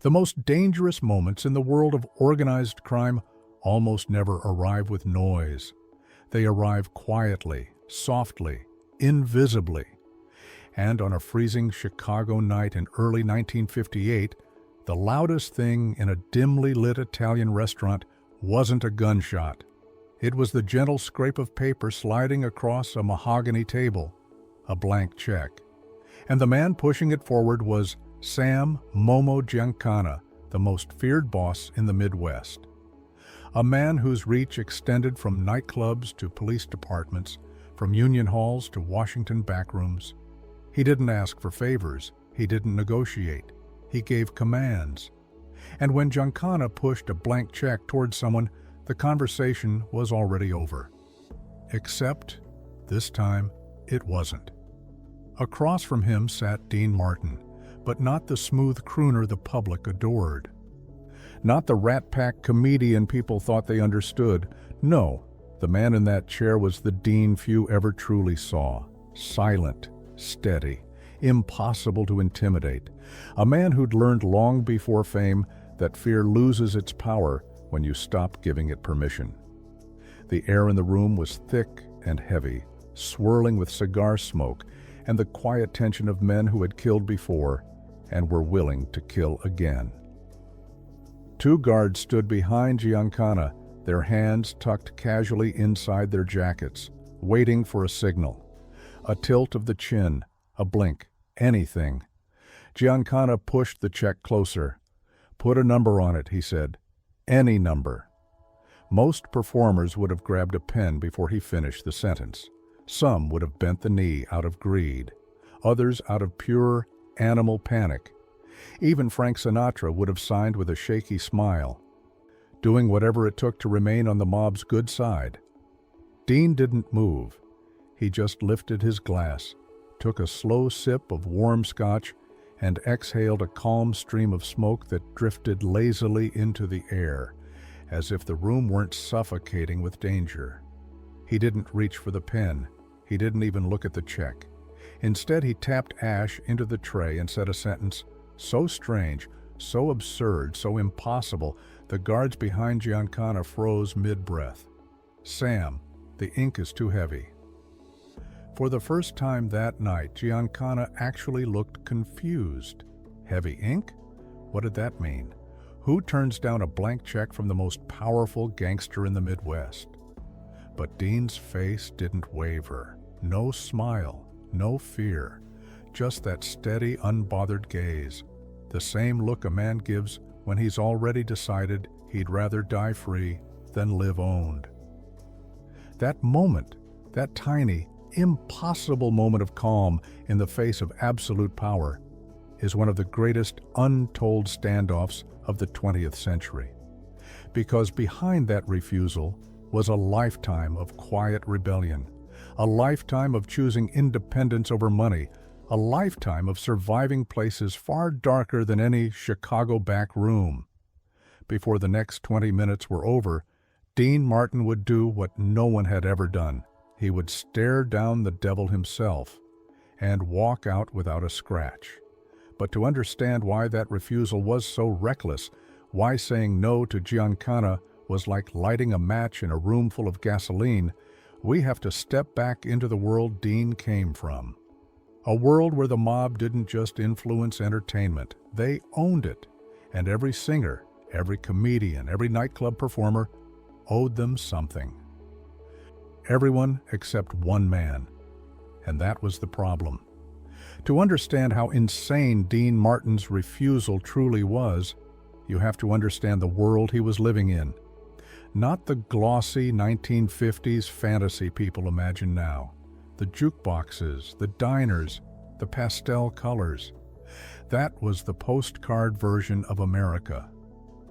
The most dangerous moments in the world of organized crime almost never arrive with noise. They arrive quietly, softly, invisibly. And on a freezing Chicago night in early 1958, the loudest thing in a dimly lit Italian restaurant wasn't a gunshot. It was the gentle scrape of paper sliding across a mahogany table, a blank check. And the man pushing it forward was Sam "Momo" Giancana, the most feared boss in the Midwest. A man whose reach extended from nightclubs to police departments, from union halls to Washington backrooms. He didn't ask for favors, he didn't negotiate, he gave commands. And when Giancana pushed a blank check towards someone, the conversation was already over. Except, this time, it wasn't. Across from him sat Dean Martin, but not the smooth crooner the public adored. Not the Rat Pack comedian people thought they understood. No, the man in that chair was the Dean few ever truly saw. Silent, steady, impossible to intimidate. A man who'd learned long before fame that fear loses its power when you stop giving it permission. The air in the room was thick and heavy, swirling with cigar smoke and the quiet tension of men who had killed before and were willing to kill again. Two guards stood behind Giancana, their hands tucked casually inside their jackets, waiting for a signal. A tilt of the chin, a blink, anything. Giancana pushed the check closer. "Put a number on it," he said. "Any number." Most performers would have grabbed a pen before he finished the sentence. Some would have bent the knee out of greed, others out of pure animal panic. Even Frank Sinatra would have signed with a shaky smile, doing whatever it took to remain on the mob's good side. Dean didn't move. He just lifted his glass, took a slow sip of warm scotch, and exhaled a calm stream of smoke that drifted lazily into the air, as if the room weren't suffocating with danger. He didn't reach for the pen. He didn't even look at the check. Instead, he tapped ash into the tray and said a sentence so strange, so absurd, so impossible, the guards behind Giancana froze mid-breath. "Sam, the ink is too heavy." For the first time that night, Giancana actually looked confused. Heavy ink? What did that mean? Who turns down a blank check from the most powerful gangster in the Midwest? But Dean's face didn't waver. No smile, no fear, just that steady, unbothered gaze. The same look a man gives when he's already decided he'd rather die free than live owned. That moment, that tiny, impossible moment of calm in the face of absolute power, is one of the greatest untold standoffs of the 20th century. Because behind that refusal was a lifetime of quiet rebellion, a lifetime of choosing independence over money, a lifetime of surviving places far darker than any Chicago back room. Before the next 20 minutes were over, Dean Martin would do what no one had ever done. He would stare down the devil himself and walk out without a scratch. But to understand why that refusal was so reckless, why saying no to Giancana was like lighting a match in a room full of gasoline, we have to step back into the world Dean came from. A world where the mob didn't just influence entertainment, they owned it. And every singer, every comedian, every nightclub performer owed them something. Everyone except one man. And that was the problem. To understand how insane Dean Martin's refusal truly was, you have to understand the world he was living in. Not the glossy 1950s fantasy people imagine now. The jukeboxes, the diners, the pastel colors. That was the postcard version of America.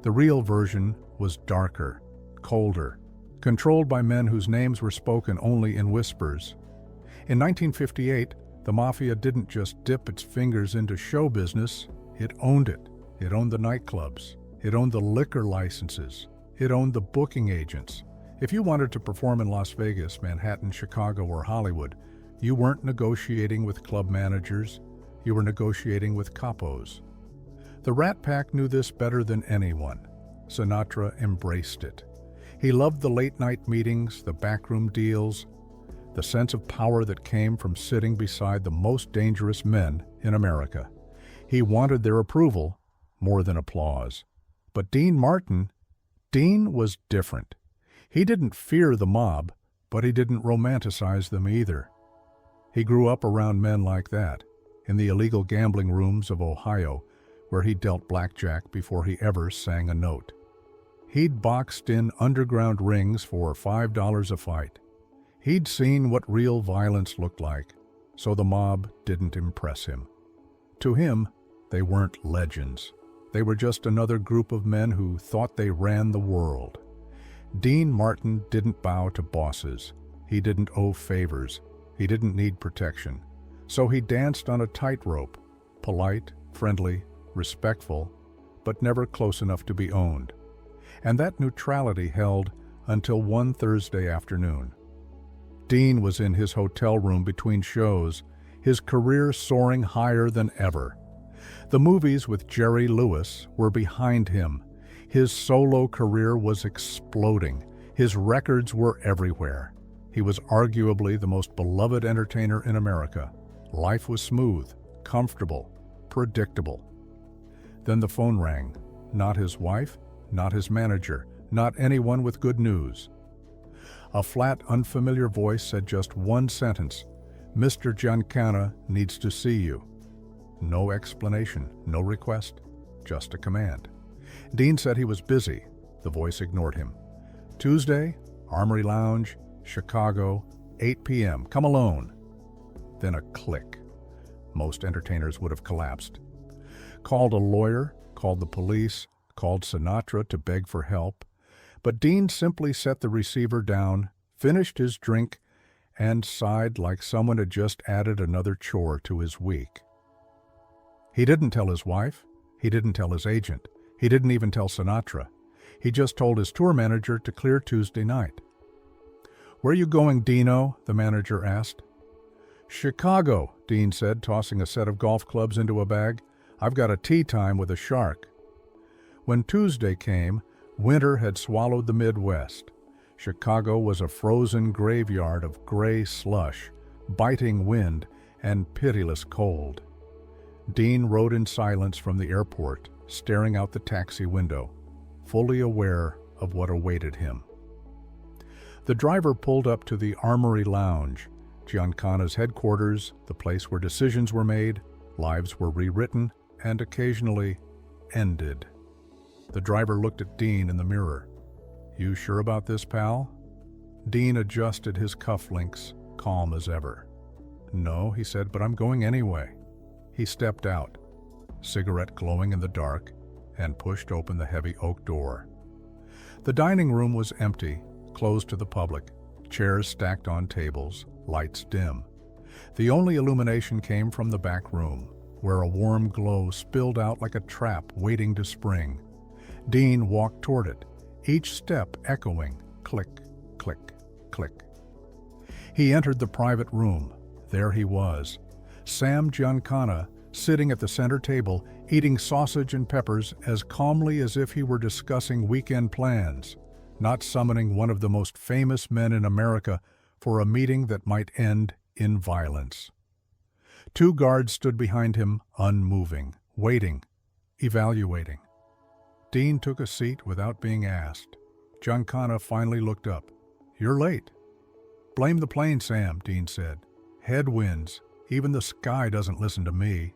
The real version was darker, colder, controlled by men whose names were spoken only in whispers. In 1958, the Mafia didn't just dip its fingers into show business, it owned it. It owned the nightclubs. It owned the liquor licenses. It owned the booking agents. If you wanted to perform in Las Vegas, Manhattan, Chicago, or Hollywood, you weren't negotiating with club managers, you were negotiating with capos. The Rat Pack knew this better than anyone. Sinatra embraced it. He loved the late-night meetings, the backroom deals, the sense of power that came from sitting beside the most dangerous men in America. He wanted their approval more than applause. But Dean was different. He didn't fear the mob, but he didn't romanticize them either. He grew up around men like that, in the illegal gambling rooms of Ohio, where he dealt blackjack before he ever sang a note. He'd boxed in underground rings for $5 a fight. He'd seen what real violence looked like, so the mob didn't impress him. To him, they weren't legends. They were just another group of men who thought they ran the world. Dean Martin didn't bow to bosses. He didn't owe favors. He didn't need protection. So he danced on a tightrope, polite, friendly, respectful, but never close enough to be owned. And that neutrality held until one Thursday afternoon. Dean was in his hotel room between shows, his career soaring higher than ever. The movies with Jerry Lewis were behind him. His solo career was exploding. His records were everywhere. He was arguably the most beloved entertainer in America. Life was smooth, comfortable, predictable. Then the phone rang. Not his wife, not his manager, not anyone with good news. A flat, unfamiliar voice said just one sentence: "Mr. Giancana needs to see you." No explanation, no request, just a command. Dean said he was busy. The voice ignored him. "Tuesday, Armory Lounge, Chicago, 8 p.m. Come alone." Then a click. Most entertainers would have collapsed. Called a lawyer, called the police, called Sinatra to beg for help. But Dean simply set the receiver down, finished his drink, and sighed like someone had just added another chore to his week. He didn't tell his wife. He didn't tell his agent. He didn't even tell Sinatra. He just told his tour manager to clear Tuesday night. "Where are you going, Dino?" the manager asked. "Chicago," Dean said, tossing a set of golf clubs into a bag. "I've got a tee time with a shark." When Tuesday came, winter had swallowed the Midwest. Chicago was a frozen graveyard of gray slush, biting wind, and pitiless cold. Dean rode in silence from the airport, staring out the taxi window, fully aware of what awaited him. The driver pulled up to the Armory Lounge, Giancana's headquarters, the place where decisions were made, lives were rewritten, and occasionally ended. The driver looked at Dean in the mirror. "You sure about this, pal?" Dean adjusted his cufflinks, calm as ever. "No," he said, "but I'm going anyway." He stepped out, cigarette glowing in the dark, and pushed open the heavy oak door. The dining room was empty, closed to the public, chairs stacked on tables, lights dim. The only illumination came from the back room, where a warm glow spilled out like a trap waiting to spring. Dean walked toward it, each step echoing click, click, click. He entered the private room. There he was, Sam Giancana, sitting at the center table, eating sausage and peppers as calmly as if he were discussing weekend plans, not summoning one of the most famous men in America for a meeting that might end in violence. Two guards stood behind him, unmoving, waiting, evaluating. Dean took a seat without being asked. Giancana finally looked up. "You're late." "Blame the plane, Sam," Dean said. "Headwinds. Even the sky doesn't listen to me."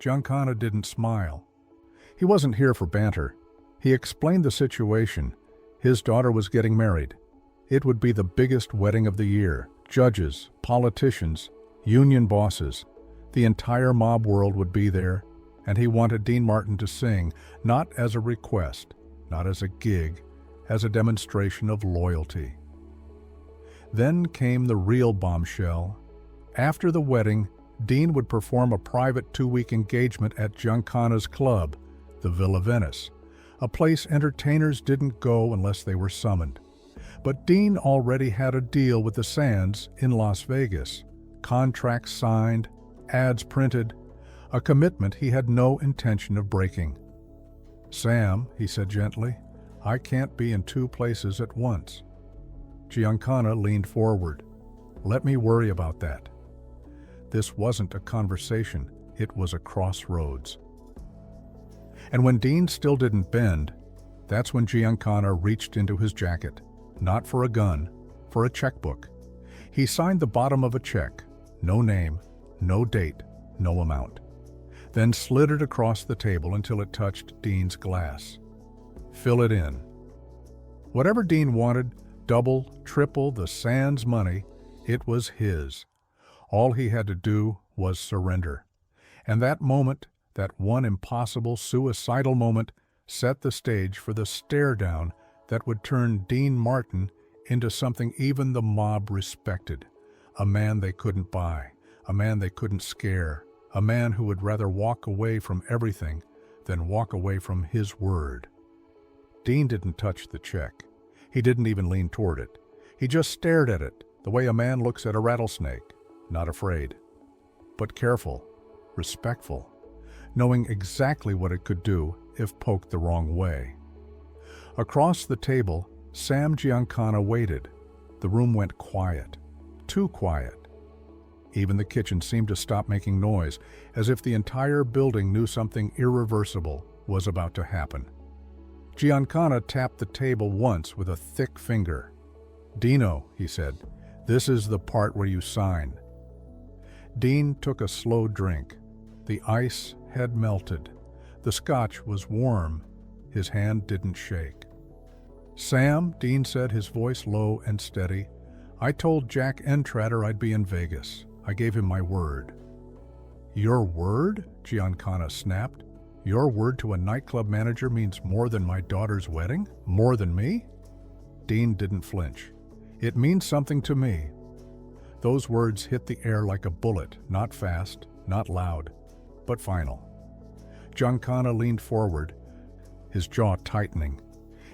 Giancana didn't smile. He wasn't here for banter. He explained the situation. His daughter was getting married. It would be the biggest wedding of the year. Judges, politicians, union bosses. The entire mob world would be there, and he wanted Dean Martin to sing, not as a request, not as a gig, as a demonstration of loyalty. Then came the real bombshell. After the wedding, Dean would perform a private 2-week engagement at Giancana's club, the Villa Venice, a place entertainers didn't go unless they were summoned. But Dean already had a deal with the Sands in Las Vegas. Contracts signed, ads printed, a commitment he had no intention of breaking. "Sam," he said gently, "I can't be in two places at once." Giancana leaned forward. "Let me worry about that." This wasn't a conversation, it was a crossroads. And when Dean still didn't bend, that's when Giancana reached into his jacket, not for a gun, for a checkbook. He signed the bottom of a check, no name, no date, no amount, then slid it across the table until it touched Dean's glass. "Fill it in." Whatever Dean wanted, double, triple the Sands money, it was his. All he had to do was surrender. And that moment, that one impossible, suicidal moment, set the stage for the stare-down that would turn Dean Martin into something even the mob respected. A man they couldn't buy, a man they couldn't scare, a man who would rather walk away from everything than walk away from his word. Dean didn't touch the check. He didn't even lean toward it. He just stared at it, the way a man looks at a rattlesnake, not afraid, but careful, respectful, knowing exactly what it could do if poked the wrong way. Across the table, Sam Giancana waited. The room went quiet, too quiet. Even the kitchen seemed to stop making noise, as if the entire building knew something irreversible was about to happen. Giancana tapped the table once with a thick finger. "Dino," he said, "this is the part where you sign." Dean took a slow drink. The ice had melted. The scotch was warm. His hand didn't shake. "Sam," Dean said, his voice low and steady, "I told Jack Entratter I'd be in Vegas. I gave him my word." "Your word?" Giancana snapped. "Your word to a nightclub manager means more than my daughter's wedding? More than me?" Dean didn't flinch. "It means something to me." Those words hit the air like a bullet, not fast, not loud, but final. Giancana leaned forward, his jaw tightening.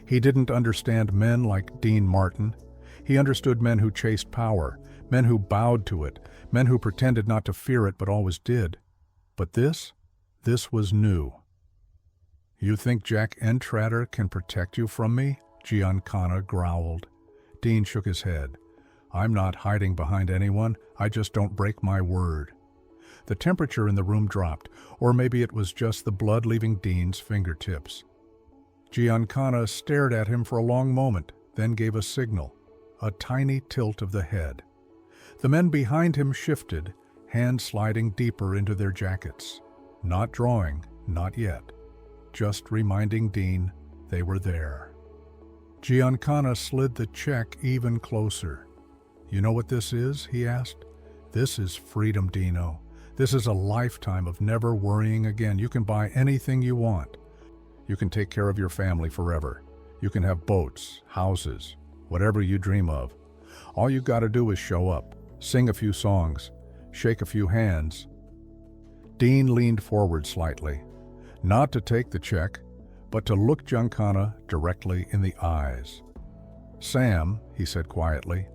He didn't understand men like Dean Martin. He understood men who chased power, men who bowed to it, men who pretended not to fear it but always did. But this was new. "You think Jack Entratter can protect you from me?" Giancana growled. Dean shook his head. "I'm not hiding behind anyone, I just don't break my word." The temperature in the room dropped, or maybe it was just the blood leaving Dean's fingertips. Giancana stared at him for a long moment, then gave a signal, a tiny tilt of the head. The men behind him shifted, hands sliding deeper into their jackets. Not drawing, not yet. Just reminding Dean they were there. Giancana slid the check even closer. "You know what this is?" he asked. "This is freedom, Dino. This is a lifetime of never worrying again. You can buy anything you want. You can take care of your family forever. You can have boats, houses, whatever you dream of. All you gotta do is show up, sing a few songs, shake a few hands." Dean leaned forward slightly, not to take the check, but to look Giancana directly in the eyes. "Sam," he said quietly,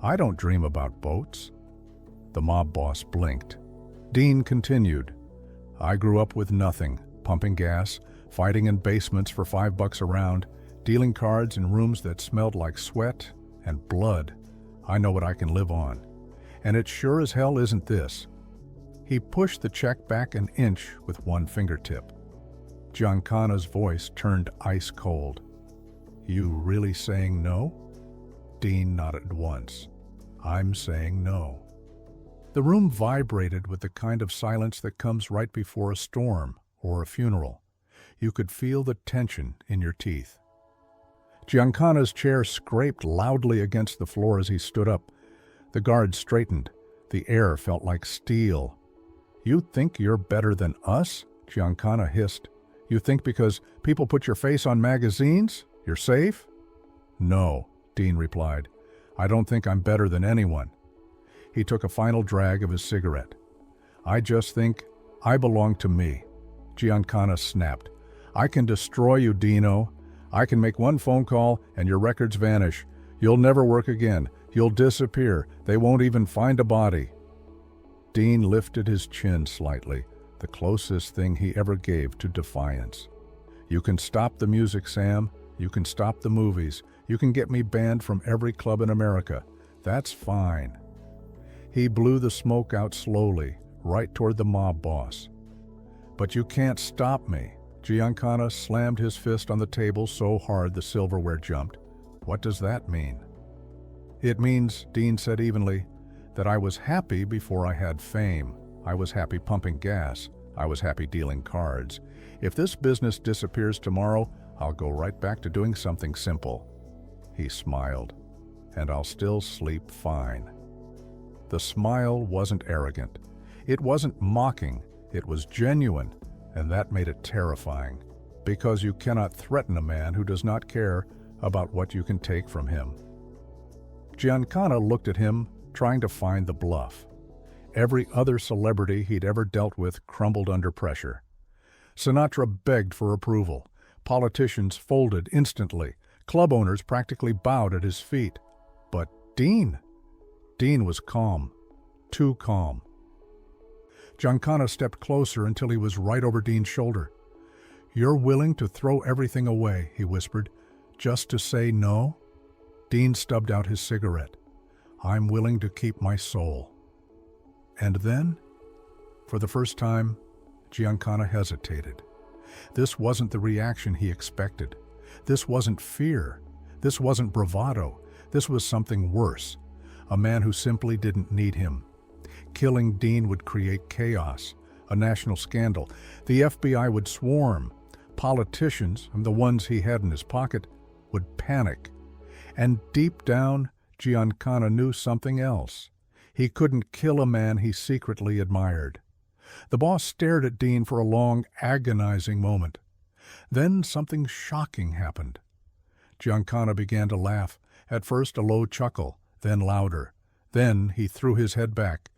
"I don't dream about boats." The mob boss blinked. Dean continued, "I grew up with nothing, pumping gas, fighting in basements for $5 a round, dealing cards in rooms that smelled like sweat and blood. I know what I can live on. And it sure as hell isn't this." He pushed the check back an inch with one fingertip. Giancana's voice turned ice cold. "You really saying no?" Dean nodded once. "I'm saying no." The room vibrated with the kind of silence that comes right before a storm or a funeral. You could feel the tension in your teeth. Giancana's chair scraped loudly against the floor as he stood up. The guard straightened. The air felt like steel. "You think you're better than us?" Giancana hissed. "You think because people put your face on magazines, you're safe?" "No," Dean replied. "I don't think I'm better than anyone." He took a final drag of his cigarette. "I just think I belong to me." Giancana snapped. "I can destroy you, Dino. I can make one phone call and your records vanish. You'll never work again. You'll disappear. They won't even find a body." Dean lifted his chin slightly. the closest thing he ever gave to defiance. "You can stop the music, Sam. You can stop the movies. You can get me banned from every club in America. That's fine." He blew the smoke out slowly, right toward the mob boss. "But you can't stop me." Giancana slammed his fist on the table so hard the silverware jumped. "What does that mean?" "It means," Dean said evenly, "that I was happy before I had fame. I was happy pumping gas. I was happy dealing cards. If this business disappears tomorrow, I'll go right back to doing something simple." He smiled. "And I'll still sleep fine." The smile wasn't arrogant. It wasn't mocking. It was genuine, and that made it terrifying, because you cannot threaten a man who does not care about what you can take from him. Giancana looked at him, trying to find the bluff. Every other celebrity he'd ever dealt with crumbled under pressure. Sinatra begged for approval. Politicians folded instantly. Club owners practically bowed at his feet. But Dean was calm. Too calm. Giancana stepped closer until he was right over Dean's shoulder. "You're willing to throw everything away," he whispered, "just to say no?" Dean stubbed out his cigarette. "I'm willing to keep my soul." And then, for the first time, Giancana hesitated. This wasn't the reaction he expected. This wasn't fear. This wasn't bravado. This was something worse. A man who simply didn't need him. Killing Dean would create chaos, a national scandal. The FBI would swarm. Politicians, and the ones he had in his pocket, would panic. And deep down, Giancana knew something else. He couldn't kill a man he secretly admired. The boss stared at Dean for a long, agonizing moment. Then something shocking happened. Giancana began to laugh, at first a low chuckle, then louder. Then he threw his head back.